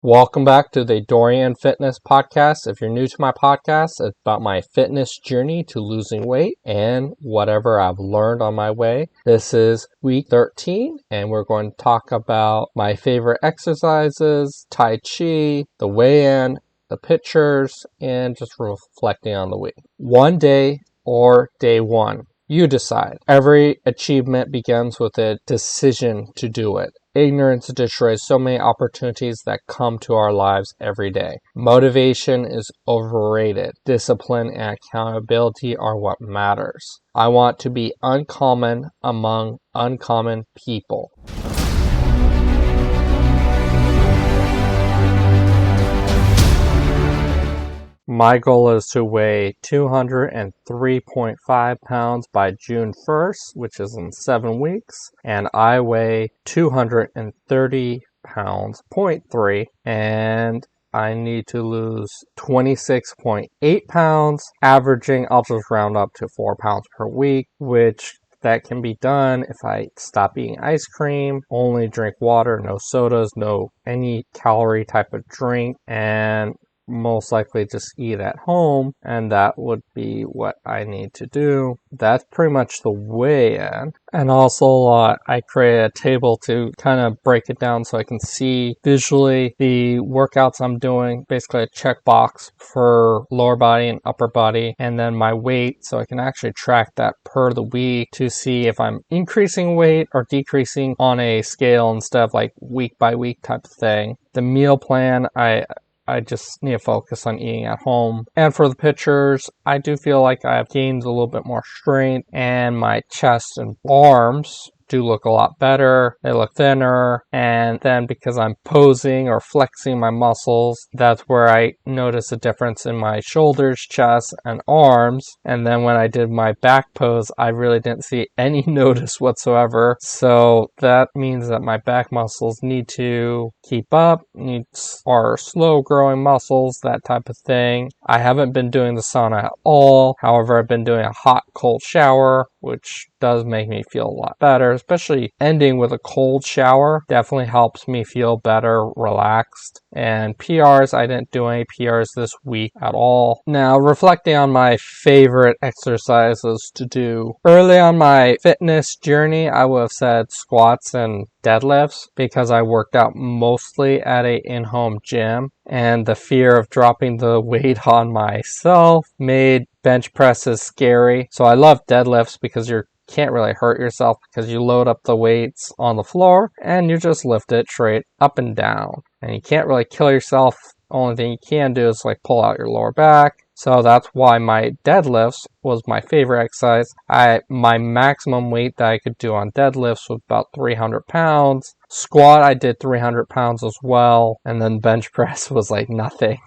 Welcome back to the Dorian Fitness Podcast. If you're new to my podcast, it's about my fitness journey to losing weight and whatever I've learned on my way. This is week 13, and we're going to talk about my favorite exercises, Tai Chi, the weigh-in, the pictures, and just reflecting on the week. One day or day one. You decide. Every achievement begins with a decision to do it. Ignorance destroys so many opportunities that come to our lives every day. Motivation is overrated. Discipline and accountability are what matters. I want to be uncommon among uncommon people. My goal is to weigh 203.5 pounds by June 1st, which is in 7 weeks, and I weigh 230 pounds, 0.3, and I need to lose 26.8 pounds, averaging, I'll just round up to 4 pounds per week, which that can be done if I stop eating ice cream, only drink water, no sodas, no any calorie type of drink, and most likely just eat at home, and that would be what I need to do. That's pretty much the weigh-in. And also I create a table to kind of break it down so I can see visually the workouts I'm doing, basically a checkbox for lower body and upper body, and then my weight, so I can actually track that per the week to see if I'm increasing weight or decreasing on a scale instead of like week by week type of thing. The meal plan, I just need to focus on eating at home. And for the pictures, I do feel like I've gained a little bit more strength, and my chest and arms do look a lot better. They look thinner, and then because I'm posing or flexing my muscles, that's where I notice a difference in my shoulders, chest, and arms. And then when I did my back pose, I really didn't see any notice whatsoever. So that means that my back muscles need to keep up, are slow growing muscles, that type of thing. I haven't been doing the sauna at all. However, I've been doing a hot, cold shower, which does make me feel a lot better, especially ending with a cold shower definitely helps me feel better, relaxed. And PRs, I didn't do any PRs this week at all. Now, reflecting on my favorite exercises to do. Early on my fitness journey, I would have said squats and deadlifts because I worked out mostly at a in-home gym, and the fear of dropping the weight on myself made bench presses scary. So I love deadlifts because you can't really hurt yourself because you load up the weights on the floor and you just lift it straight up and down. And you can't really kill yourself. Only thing you can do is like pull out your lower back. So that's why my deadlifts was my favorite exercise. My maximum weight that I could do on deadlifts was about 300 pounds. Squat, I did 300 pounds as well. And then bench press was like nothing.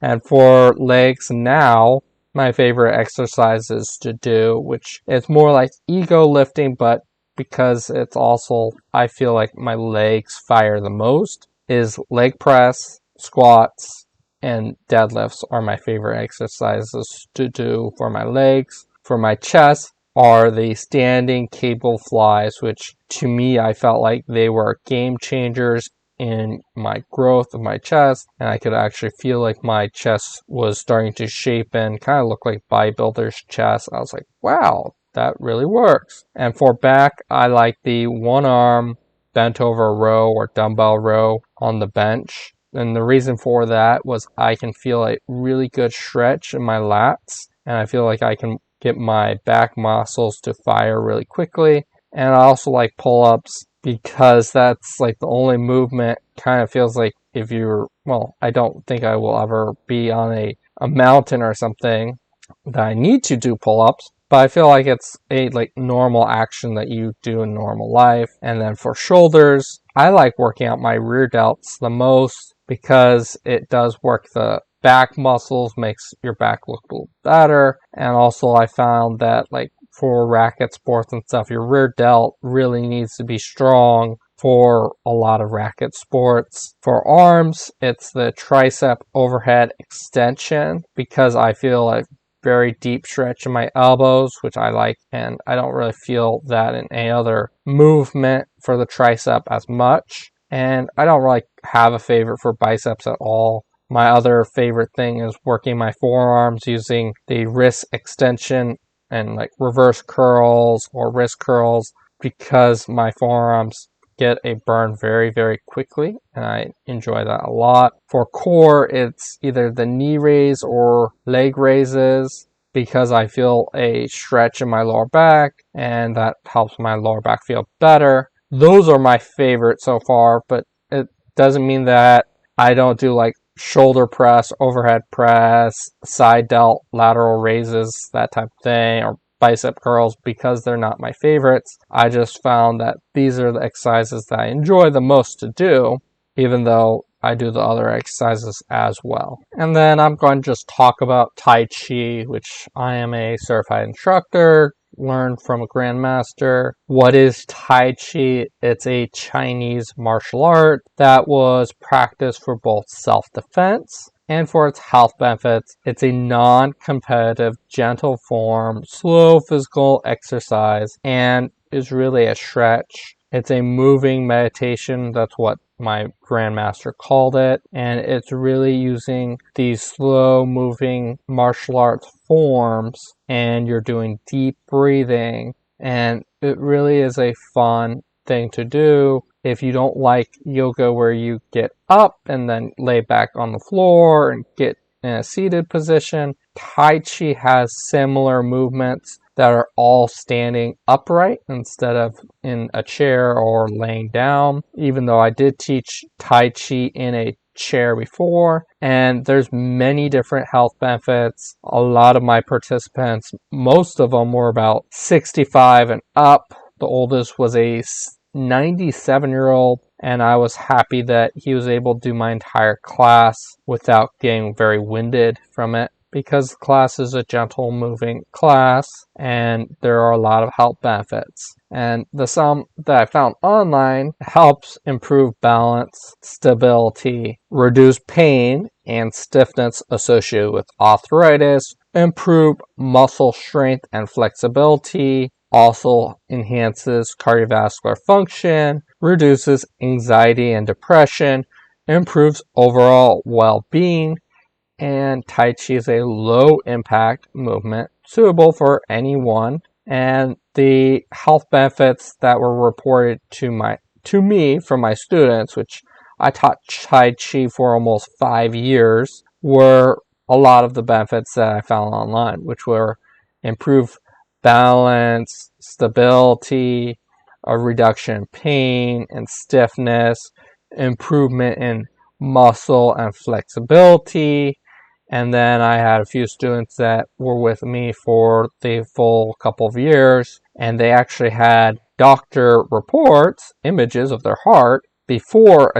And for legs now, my favorite exercises to do, which is more like ego lifting, but because it's also, I feel like my legs fire the most, is leg press, squats, and deadlifts are my favorite exercises to do for my legs. For my chest are the standing cable flies, which to me, I felt like they were game changers in my growth of my chest, and I could actually feel like my chest was starting to shape and kind of look like bodybuilder's chest. I was like, wow, that really works. And for back, I like the one arm bent over row or dumbbell row on the bench. And the reason for that was I can feel a really good stretch in my lats, and I feel like I can get my back muscles to fire really quickly. And I also like pull-ups because that's like the only movement. Kind of feels like if you're, well, I don't think I will ever be on a mountain or something that I need to do pull-ups, but I feel like it's a like normal action that you do in normal life. And then for shoulders, I like working out my rear delts the most because it does work the back muscles, makes your back look a little better. And also I found that like for racket sports and stuff, your rear delt really needs to be strong for a lot of racket sports. For arms, it's the tricep overhead extension because I feel like very deep stretch in my elbows, which I like, and I don't really feel that in any other movement for the tricep as much. And I don't really have a favorite for biceps at all. My other favorite thing is working my forearms using the wrist extension and like reverse curls or wrist curls, because my forearms get a burn very, very quickly, and I enjoy that a lot. For core, it's either the knee raise or leg raises, because I feel a stretch in my lower back, and that helps my lower back feel better. Those are my favorites so far, but it doesn't mean that I don't do like shoulder press, overhead press, side delt, lateral raises, that type of thing, or bicep curls, because they're not my favorites. I just found that these are the exercises that I enjoy the most to do, even though I do the other exercises as well. And then I'm going to just talk about Tai Chi, which I am a certified instructor, learned from a grandmaster. What is Tai Chi? It's a Chinese martial art that was practiced for both self-defense and for its health benefits. It's a non-competitive, gentle form, slow physical exercise, and is really a stretch. It's a moving meditation. That's what my grandmaster called it. And it's really using these slow moving martial arts forms, and you're doing deep breathing. And it really is a fun thing to do. If you don't like yoga where you get up and then lay back on the floor and get in a seated position, Tai Chi has similar movements that are all standing upright instead of in a chair or laying down, even though I did teach Tai Chi in a chair before. And there's many different health benefits. A lot of my participants, most of them were about 65 and up. The oldest was a 97-year-old, and I was happy that he was able to do my entire class without getting very winded from it, because the class is a gentle moving class and there are a lot of health benefits. And the sum that I found online helps improve balance, stability, reduce pain and stiffness associated with arthritis, improve muscle strength and flexibility, also enhances cardiovascular function, reduces anxiety and depression, improves overall well-being, and Tai Chi is a low impact movement suitable for anyone. And the health benefits that were reported to me from my students, which I taught Tai Chi for almost 5 years, were a lot of the benefits that I found online, which were improved balance, stability, a reduction in pain and stiffness, improvement in muscle and flexibility. And then I had a few students that were with me for the full couple of years, and they actually had doctor reports, images of their heart before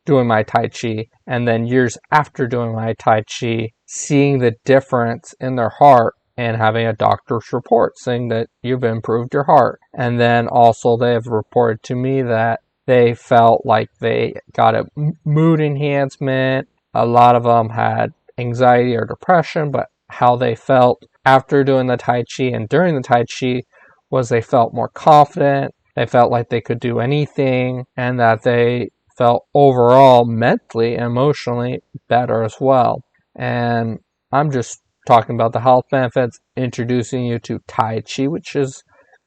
doing my Tai Chi, and then years after doing my Tai Chi, seeing the difference in their heart and having a doctor's report saying that you've improved your heart. And then also they have reported to me that they felt like they got a mood enhancement. A lot of them had anxiety or depression, but how they felt after doing the Tai Chi and during the Tai Chi was they felt more confident, they felt like they could do anything, and that they felt overall mentally and emotionally better as well. And I'm just talking about the health benefits, introducing you to Tai Chi, which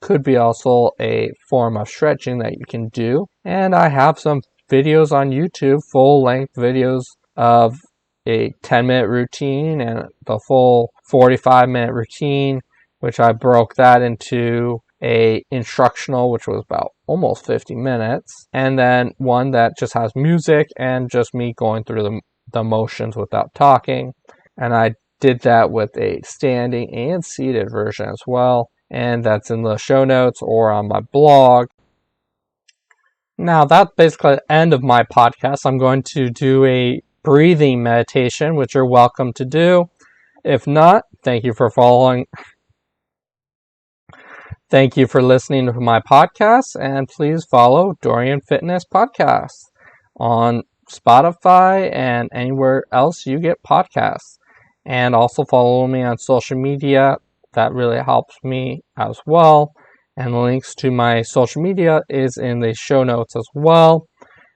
could be also a form of stretching that you can do. And I have some videos on YouTube, full-length videos of a 10-minute routine and the full 45-minute routine, which I broke that into a instructional, which was about almost 50 minutes, and then one that just has music and just me going through the motions without talking. And I did that with a standing and seated version as well, and that's in the show notes or on my blog. Now that's basically the end of my podcast. I'm going to do a breathing meditation, which you're welcome to do. If not, thank you for following. Thank you for listening to my podcast, and please follow Dorian Fitness Podcast on Spotify and anywhere else you get podcasts. And also follow me on social media. That really helps me as well. And the links to my social media is in the show notes as well.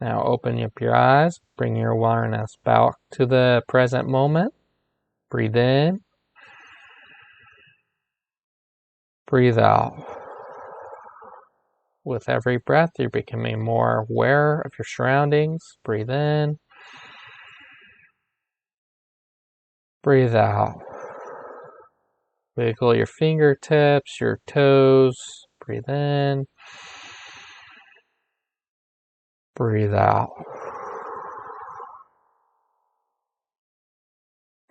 Now open up your eyes. Bring your awareness back to the present moment. Breathe in. Breathe out. With every breath, you're becoming more aware of your surroundings. Breathe in. Breathe out. Wiggle your fingertips, your toes. Breathe in. Breathe out.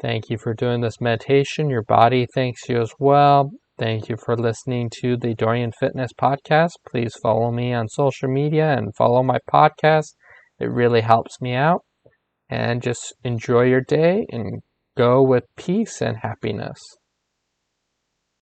Thank you for doing this meditation. Your body thanks you as well. Thank you for listening to the Dorian Fitness Podcast. Please follow me on social media and follow my podcast. It really helps me out. And just enjoy your day and go with peace and happiness.